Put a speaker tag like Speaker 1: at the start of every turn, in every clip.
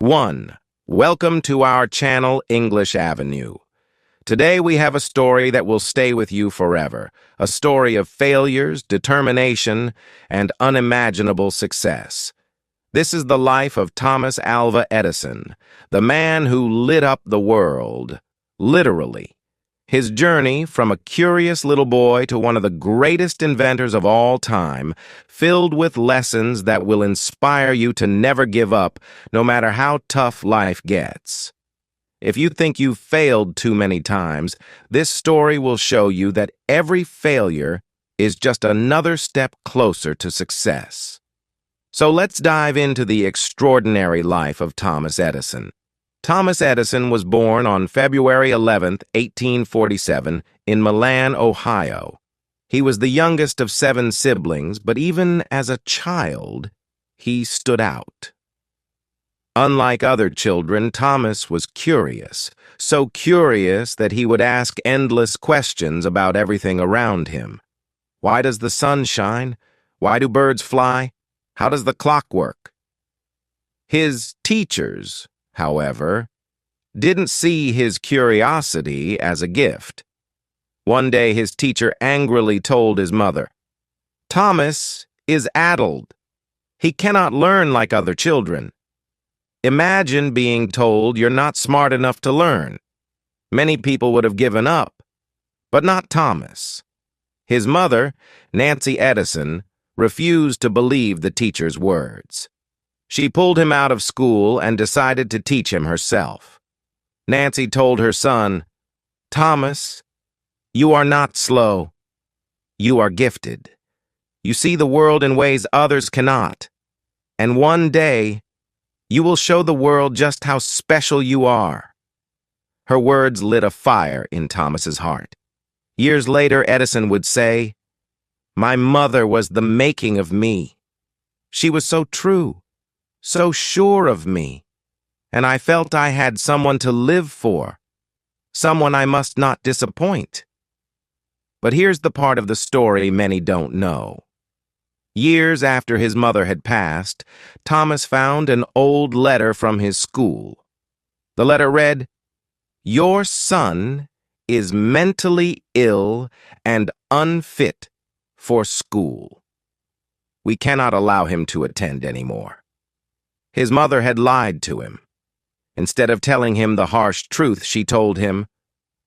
Speaker 1: 1. Welcome to our channel, English Avenue. Today we have a story that will stay with you forever, a story of failures, determination, and unimaginable success. This is the life of Thomas Alva Edison, the man who lit up the world, literally. His journey from a curious little boy to one of the greatest inventors of all time, filled with lessons that will inspire you to never give up, no matter how tough life gets. If you think you've failed too many times, this story will show you that every failure is just another step closer to success. So let's dive into the extraordinary life of Thomas Edison. Thomas Edison was born on February 11, 1847, in Milan, Ohio. He was the youngest of 7 siblings, but even as a child, he stood out. Unlike other children, Thomas was curious, so curious that he would ask endless questions about everything around him. Why does the sun shine? Why do birds fly? How does the clock work? His teachers, however, didn't see his curiosity as a gift. One day his teacher angrily told his mother, "Thomas is addled. He cannot learn like other children." Imagine being told you're not smart enough to learn. Many people would have given up, but not Thomas. His mother, Nancy Edison, refused to believe the teacher's words. She pulled him out of school and decided to teach him herself. Nancy told her son, "Thomas, you are not slow. You are gifted. You see the world in ways others cannot. And one day, you will show the world just how special you are." Her words lit a fire in Thomas's heart. Years later, Edison would say, "My mother was the making of me. She was so true, so sure of me, and I felt I had someone to live for, someone I must not disappoint." But here's the part of the story many don't know. Years after his mother had passed, Thomas found an old letter from his school. The letter read, "Your son is mentally ill and unfit for school. We cannot allow him to attend anymore." His mother had lied to him. Instead of telling him the harsh truth, she told him,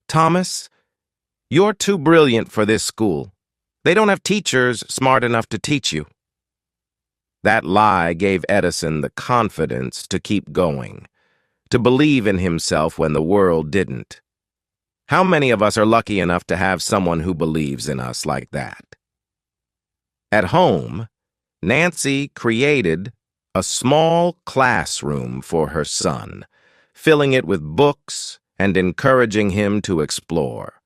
Speaker 1: "Thomas, you're too brilliant for this school. They don't have teachers smart enough to teach you." That lie gave Edison the confidence to keep going, to believe in himself when the world didn't. How many of us are lucky enough to have someone who believes in us like that? At home, Nancy created a small classroom for her son, filling it with books and encouraging him to explore.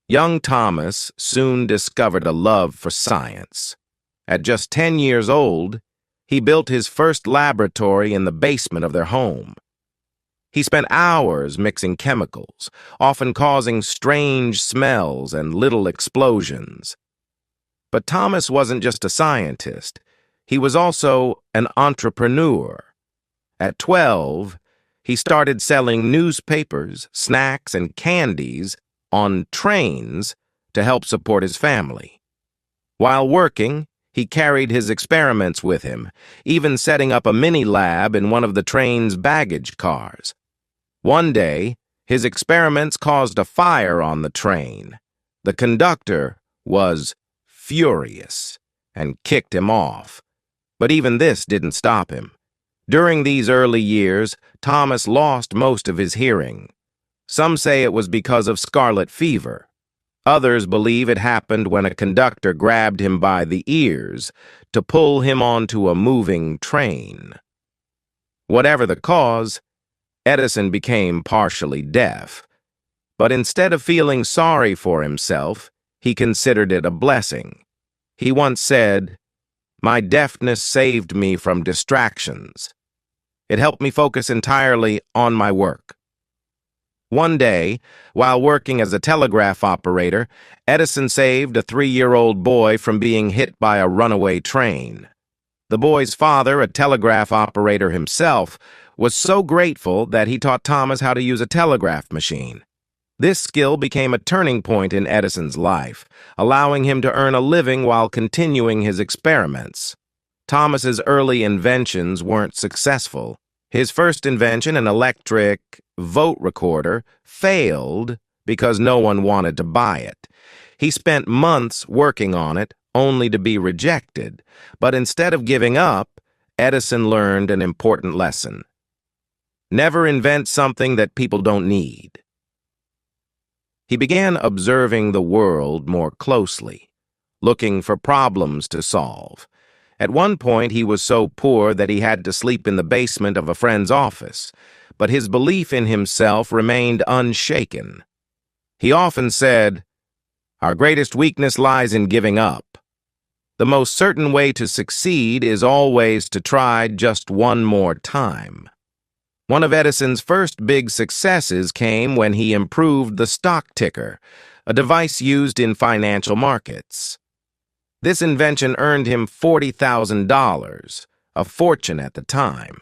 Speaker 1: Young Thomas soon discovered a love for science. At just 10 years old, he built his first laboratory in the basement of their home. He spent hours mixing chemicals, often causing strange smells and little explosions. But Thomas wasn't just a scientist. He was also an entrepreneur. At 12, he started selling newspapers, snacks, and candies on trains to help support his family. While working, he carried his experiments with him, even setting up a mini lab in one of the train's baggage cars. One day, his experiments caused a fire on the train. The conductor was furious and kicked him off. But even this didn't stop him. During these early years, Thomas lost most of his hearing. Some say it was because of scarlet fever. Others believe it happened when a conductor grabbed him by the ears to pull him onto a moving train. Whatever the cause, Edison became partially deaf. But instead of feeling sorry for himself, he considered it a blessing. He once said, "My deafness saved me from distractions. It helped me focus entirely on my work." One day, while working as a telegraph operator, Edison saved a 3-year-old boy from being hit by a runaway train. The boy's father, a telegraph operator himself, was so grateful that he taught Thomas how to use a telegraph machine. This skill became a turning point in Edison's life, allowing him to earn a living while continuing his experiments. Thomas's early inventions weren't successful. His first invention, an electric vote recorder, failed because no one wanted to buy it. He spent months working on it, only to be rejected. But instead of giving up, Edison learned an important lesson. Never invent something that people don't need. He began observing the world more closely, looking for problems to solve. At one point, he was so poor that he had to sleep in the basement of a friend's office, but his belief in himself remained unshaken. He often said, "Our greatest weakness lies in giving up. The most certain way to succeed is always to try just one more time." One of Edison's first big successes came when he improved the stock ticker, a device used in financial markets. This invention earned him $40,000, a fortune at the time.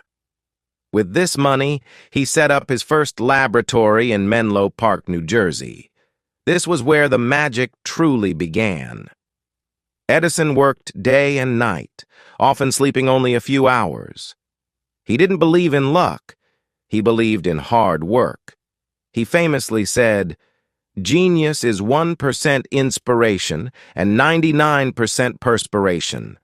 Speaker 1: With this money, he set up his first laboratory in Menlo Park, New Jersey. This was where the magic truly began. Edison worked day and night, often sleeping only a few hours. He didn't believe in luck. He believed in hard work. He famously said, "Genius is 1% inspiration and 99% perspiration."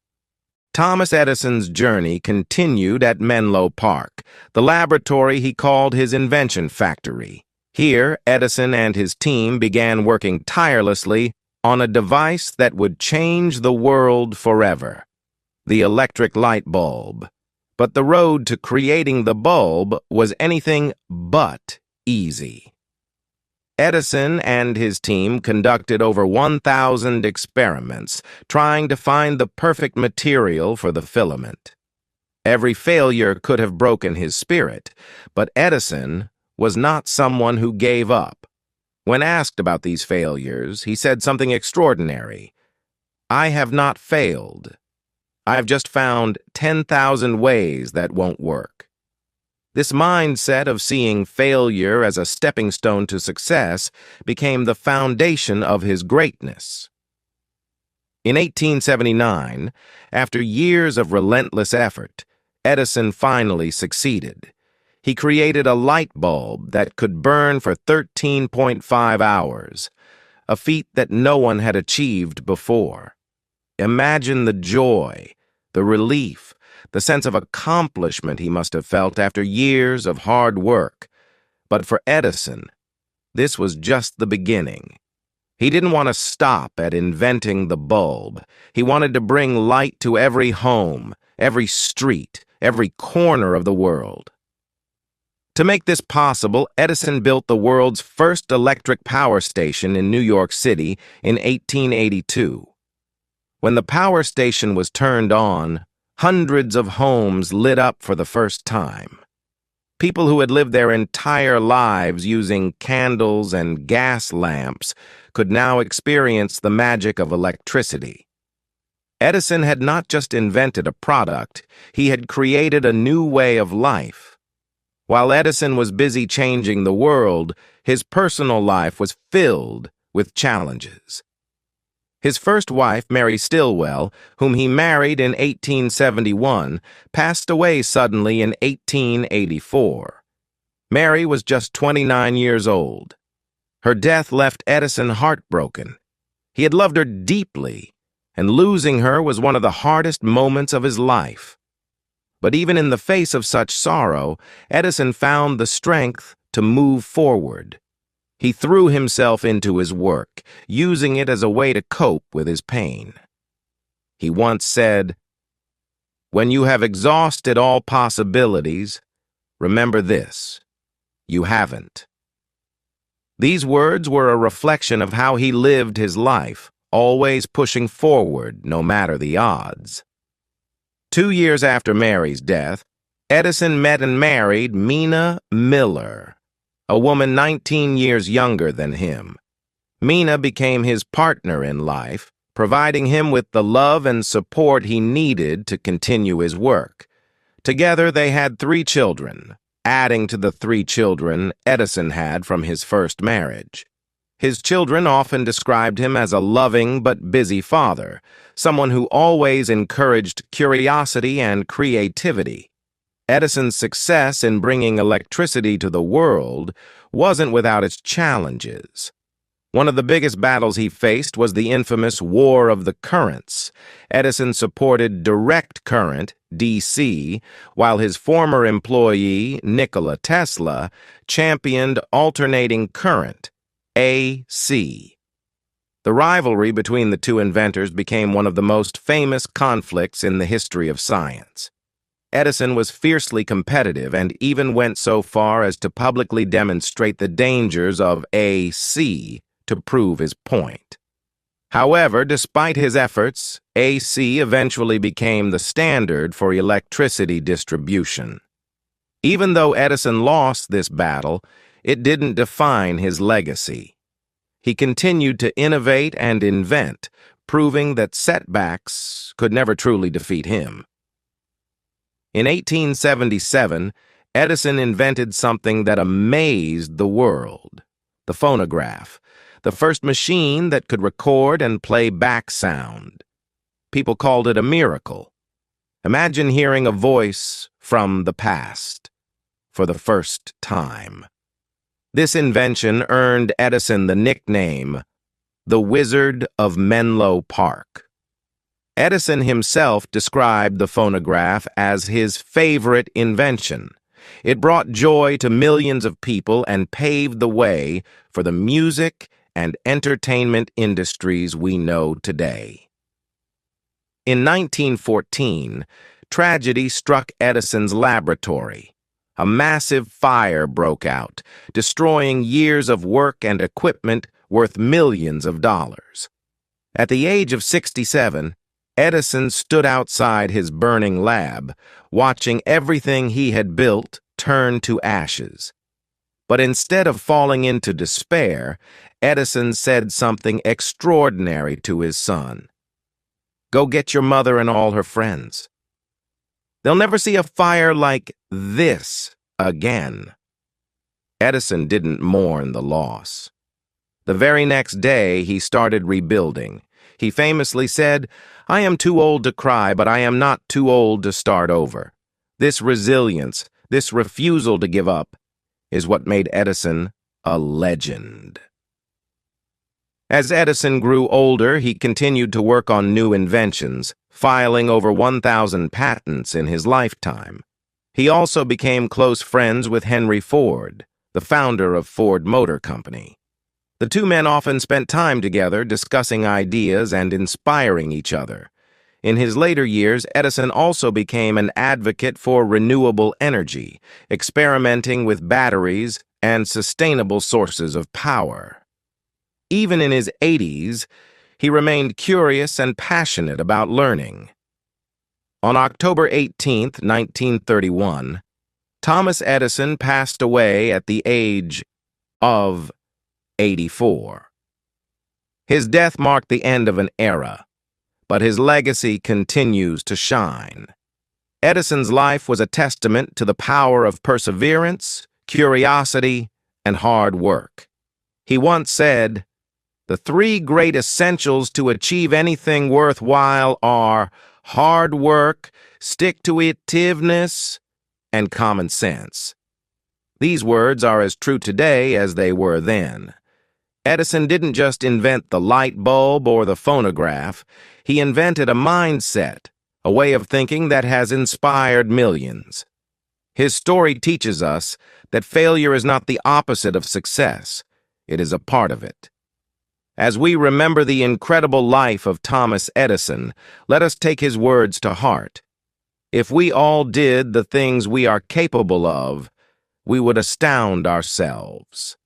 Speaker 1: Thomas Edison's journey continued at Menlo Park, the laboratory he called his invention factory. Here, Edison and his team began working tirelessly on a device that would change the world forever: the electric light bulb. But the road to creating the bulb was anything but easy. Edison and his team conducted over 1,000 experiments, trying to find the perfect material for the filament. Every failure could have broken his spirit, but Edison was not someone who gave up. When asked about these failures, he said something extraordinary. "I have not failed. I've just found 10,000 ways that won't work." This mindset of seeing failure as a stepping stone to success became the foundation of his greatness. In 1879, after years of relentless effort, Edison finally succeeded. He created a light bulb that could burn for 13.5 hours, a feat that no one had achieved before. Imagine the joy, the relief, the sense of accomplishment he must have felt after years of hard work. But for Edison, this was just the beginning. He didn't want to stop at inventing the bulb. He wanted to bring light to every home, every street, every corner of the world. To make this possible, Edison built the world's first electric power station in New York City in 1882. When the power station was turned on, hundreds of homes lit up for the first time. People who had lived their entire lives using candles and gas lamps could now experience the magic of electricity. Edison had not just invented a product, he had created a new way of life. While Edison was busy changing the world, his personal life was filled with challenges. His first wife, Mary Stilwell, whom he married in 1871, passed away suddenly in 1884. Mary was just 29 years old. Her death left Edison heartbroken. He had loved her deeply, and losing her was one of the hardest moments of his life. But even in the face of such sorrow, Edison found the strength to move forward. He threw himself into his work, using it as a way to cope with his pain. He once said, "When you have exhausted all possibilities, remember this: you haven't." These words were a reflection of how he lived his life, always pushing forward no matter the odds. 2 years after Mary's death, Edison met and married Mina Miller, a woman 19 years younger than him. Mina became his partner in life, providing him with the love and support he needed to continue his work. Together, they had 3 children, adding to the 3 children Edison had from his first marriage. His children often described him as a loving but busy father, someone who always encouraged curiosity and creativity. Edison's success in bringing electricity to the world wasn't without its challenges. One of the biggest battles he faced was the infamous War of the Currents. Edison supported direct current, DC, while his former employee, Nikola Tesla, championed alternating current, AC. The rivalry between the two inventors became one of the most famous conflicts in the history of science. Edison was fiercely competitive and even went so far as to publicly demonstrate the dangers of AC to prove his point. However, despite his efforts, AC eventually became the standard for electricity distribution. Even though Edison lost this battle, it didn't define his legacy. He continued to innovate and invent, proving that setbacks could never truly defeat him. In 1877, Edison invented something that amazed the world: the phonograph, the first machine that could record and play back sound. People called it a miracle. Imagine hearing a voice from the past for the first time. This invention earned Edison the nickname, the Wizard of Menlo Park. Edison himself described the phonograph as his favorite invention. It brought joy to millions of people and paved the way for the music and entertainment industries we know today. In 1914, tragedy struck Edison's laboratory. A massive fire broke out, destroying years of work and equipment worth millions of dollars. At the age of 67, Edison stood outside his burning lab, watching everything he had built turn to ashes. But instead of falling into despair, Edison said something extraordinary to his son. "Go get your mother and all her friends. They'll never see a fire like this again." Edison didn't mourn the loss. The very next day, he started rebuilding. He famously said, "I am too old to cry, but I am not too old to start over." This resilience, this refusal to give up, is what made Edison a legend. As Edison grew older, he continued to work on new inventions, filing over 1,000 patents in his lifetime. He also became close friends with Henry Ford, the founder of Ford Motor Company. The two men often spent time together discussing ideas and inspiring each other. In his later years, Edison also became an advocate for renewable energy, experimenting with batteries and sustainable sources of power. Even in his 80s, he remained curious and passionate about learning. On October 18, 1931, Thomas Edison passed away at the age of 84. His death marked the end of an era, but his legacy continues to shine. Edison's life was a testament to the power of perseverance, curiosity, and hard work. He once said, "The 3 great essentials to achieve anything worthwhile are hard work, stick-to-itiveness, and common sense." These words are as true today as they were then. Edison didn't just invent the light bulb or the phonograph. He invented a mindset, a way of thinking that has inspired millions. His story teaches us that failure is not the opposite of success. It is a part of it. As we remember the incredible life of Thomas Edison, let us take his words to heart. If we all did the things we are capable of, we would astound ourselves.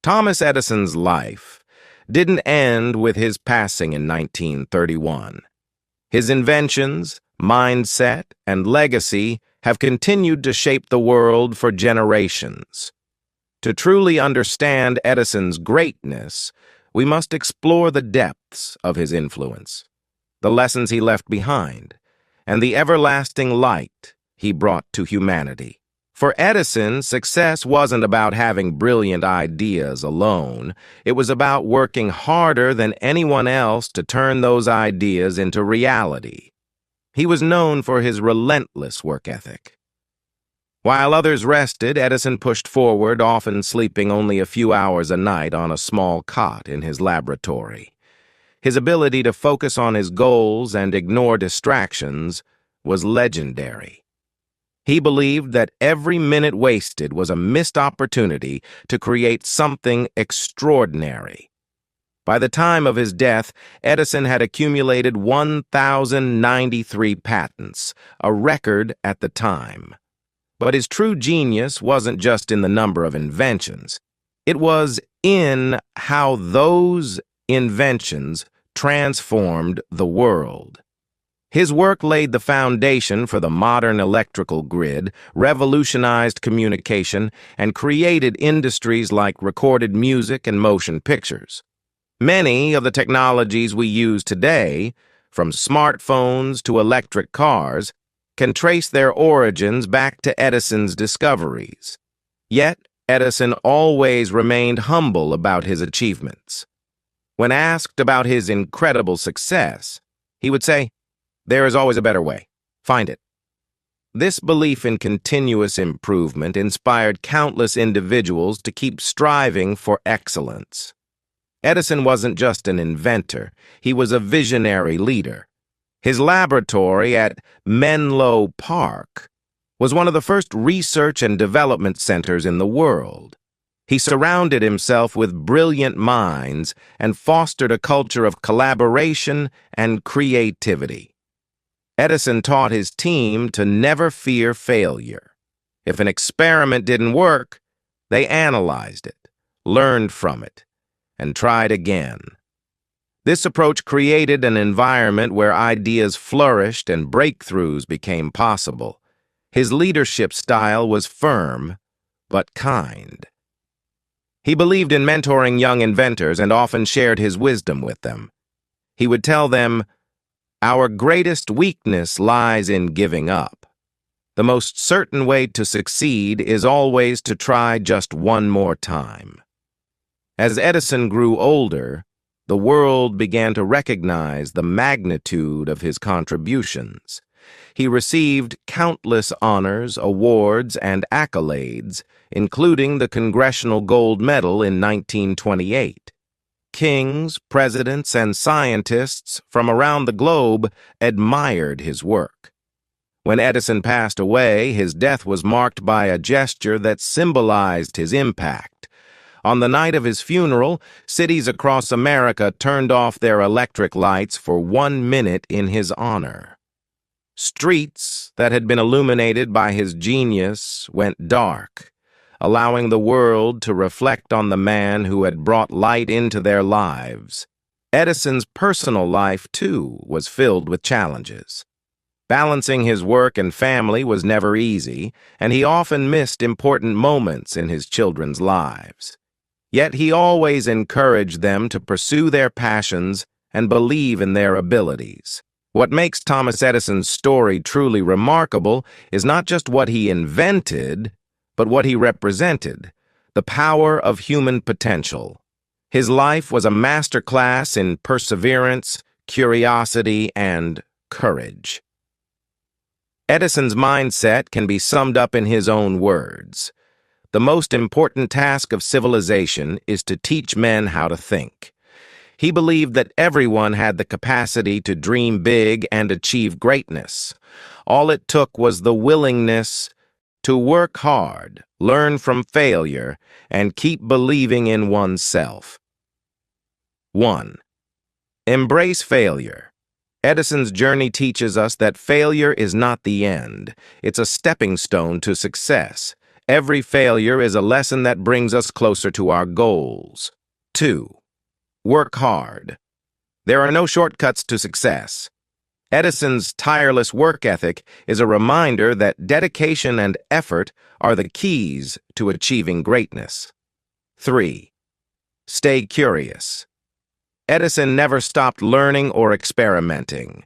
Speaker 1: Thomas Edison's life didn't end with his passing in 1931. His inventions, mindset, and legacy have continued to shape the world for generations. To truly understand Edison's greatness, we must explore the depths of his influence, the lessons he left behind, and the everlasting light he brought to humanity. For Edison, success wasn't about having brilliant ideas alone. It was about working harder than anyone else to turn those ideas into reality. He was known for his relentless work ethic. While others rested, Edison pushed forward, often sleeping only a few hours a night on a small cot in his laboratory. His ability to focus on his goals and ignore distractions was legendary. He believed that every minute wasted was a missed opportunity to create something extraordinary. By the time of his death, Edison had accumulated 1,093 patents, a record at the time. But his true genius wasn't just in the number of inventions. It was in how those inventions transformed the world. His work laid the foundation for the modern electrical grid, revolutionized communication, and created industries like recorded music and motion pictures. Many of the technologies we use today, from smartphones to electric cars, can trace their origins back to Edison's discoveries. Yet, Edison always remained humble about his achievements. When asked about his incredible success, he would say, "There is always a better way. Find it." This belief in continuous improvement inspired countless individuals to keep striving for excellence. Edison wasn't just an inventor, he was a visionary leader. His laboratory at Menlo Park was one of the first research and development centers in the world. He surrounded himself with brilliant minds and fostered a culture of collaboration and creativity. Edison taught his team to never fear failure. If an experiment didn't work, they analyzed it, learned from it, and tried again. This approach created an environment where ideas flourished and breakthroughs became possible. His leadership style was firm, but kind. He believed in mentoring young inventors and often shared his wisdom with them. He would tell them, "Our greatest weakness lies in giving up. The most certain way to succeed is always to try just one more time." As Edison grew older, the world began to recognize the magnitude of his contributions. He received countless honors, awards, and accolades, including the Congressional Gold Medal in 1928. Kings, presidents, and scientists from around the globe admired his work. When Edison passed away, his death was marked by a gesture that symbolized his impact. On the night of his funeral, cities across America turned off their electric lights for 1 minute in his honor. Streets that had been illuminated by his genius went dark, allowing the world to reflect on the man who had brought light into their lives. Edison's personal life, too, was filled with challenges. Balancing his work and family was never easy, and he often missed important moments in his children's lives. Yet he always encouraged them to pursue their passions and believe in their abilities. What makes Thomas Edison's story truly remarkable is not just what he invented, but what he represented, the power of human potential. His life was a masterclass in perseverance, curiosity, and courage. Edison's mindset can be summed up in his own words. The most important task of civilization is to teach men how to think. He believed that everyone had the capacity to dream big and achieve greatness. All it took was the willingness to work hard, learn from failure, and keep believing in oneself. 1. Embrace failure. Edison's journey teaches us that failure is not the end. It's a stepping stone to success. Every failure is a lesson that brings us closer to our goals. 2. Work hard. There are no shortcuts to success. Edison's tireless work ethic is a reminder that dedication and effort are the keys to achieving greatness. 3. Stay curious. Edison never stopped learning or experimenting.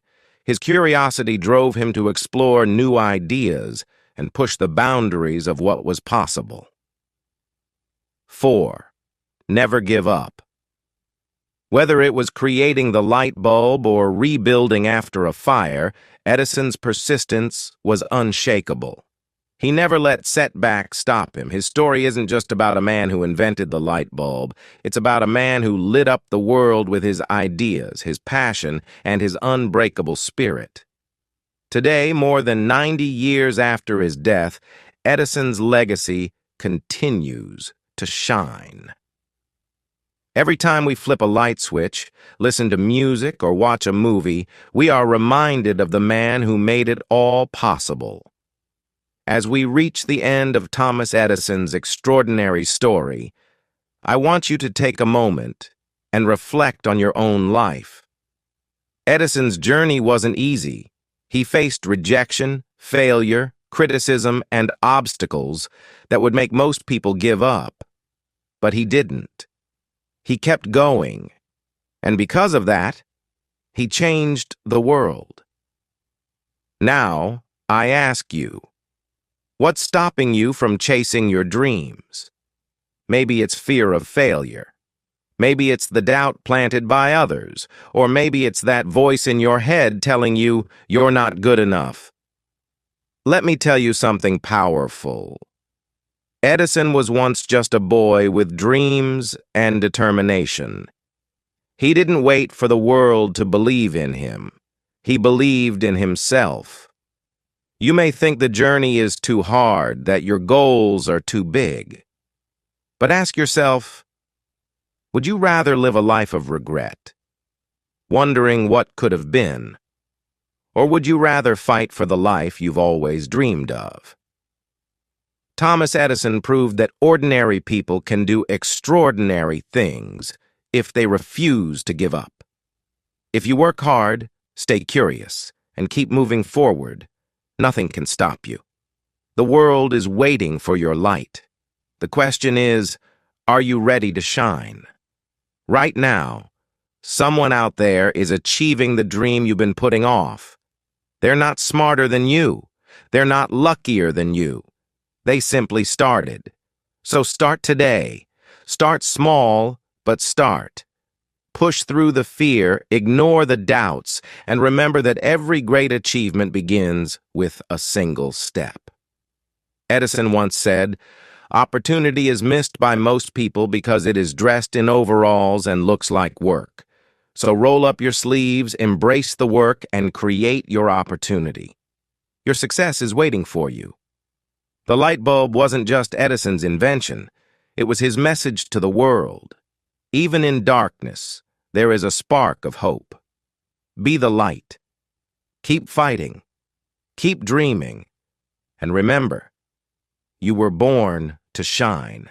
Speaker 1: His curiosity drove him to explore new ideas and push the boundaries of what was possible. 4. Never give up. Whether it was creating the light bulb or rebuilding after a fire, Edison's persistence was unshakable. He never let setbacks stop him. His story isn't just about a man who invented the light bulb. It's about a man who lit up the world with his ideas, his passion, and his unbreakable spirit. Today, more than 90 years after his death, Edison's legacy continues to shine. Every time we flip a light switch, listen to music, or watch a movie, we are reminded of the man who made it all possible. As we reach the end of Thomas Edison's extraordinary story, I want you to take a moment and reflect on your own life. Edison's journey wasn't easy. He faced rejection, failure, criticism, and obstacles that would make most people give up. But he didn't. He kept going, and because of that, he changed the world. Now, I ask you, what's stopping you from chasing your dreams? Maybe it's fear of failure. Maybe it's the doubt planted by others, or maybe it's that voice in your head telling you you're not good enough. Let me tell you something powerful. Edison was once just a boy with dreams and determination. He didn't wait for the world to believe in him. He believed in himself. You may think the journey is too hard, that your goals are too big. But ask yourself, would you rather live a life of regret, wondering what could have been? Or would you rather fight for the life you've always dreamed of? Thomas Edison proved that ordinary people can do extraordinary things if they refuse to give up. If you work hard, stay curious, and keep moving forward, nothing can stop you. The world is waiting for your light. The question is, are you ready to shine? Right now, someone out there is achieving the dream you've been putting off. They're not smarter than you. They're not luckier than you. They simply started. So start today. Start small, but start. Push through the fear, ignore the doubts, and remember that every great achievement begins with a single step. Edison once said, "Opportunity is missed by most people because it is dressed in overalls and looks like work. So roll up your sleeves, embrace the work, and create your opportunity. Your success is waiting for you." The light bulb wasn't just Edison's invention. It was his message to the world. Even in darkness, there is a spark of hope. Be the light. Keep fighting. Keep dreaming. And remember, you were born to shine.